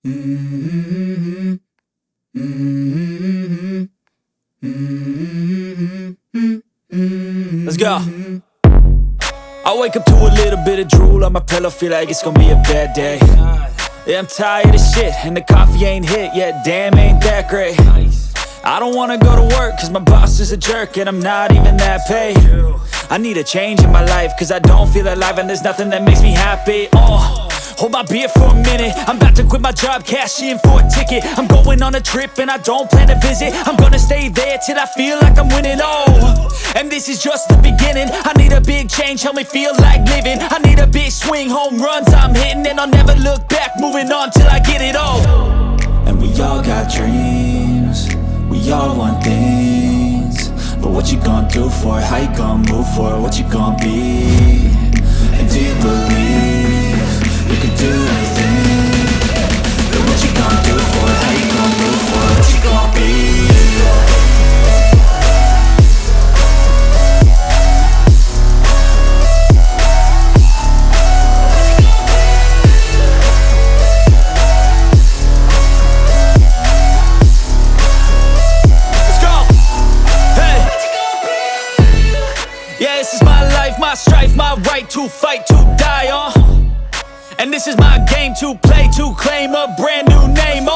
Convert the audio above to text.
Let's go. I wake up to a little bit of drool on my pillow, feel like it's gonna be a bad day. Yeah, I'm tired of shit, and the coffee ain't hit yet, damn, ain't that great. I don't wanna go to work, cause my boss is a jerk, and I'm not even that paid. I need a change in my life, cause I don't feel alive, and there's nothing that makes me happy. Hold my beer for a minute, I'm about to quit my job, cash in for a ticket. I'm going on a trip and I don't plan to visit. I'm gonna stay there till I feel like I'm winning, and this is just the beginning. I need a big change, help me feel like living. I need a big swing, home runs I'm hitting, and I'll never look back, moving on till I get it all. And we all got dreams, we all want things, but what you gonna do for it? How you gonna move for it? What you gonna be? And do you believe you can do anything? But what you gonna do for it? How you gonna move for it? What you gonna be? My strife, my right to fight, to die on. And this is my game to play, to claim a brand new name,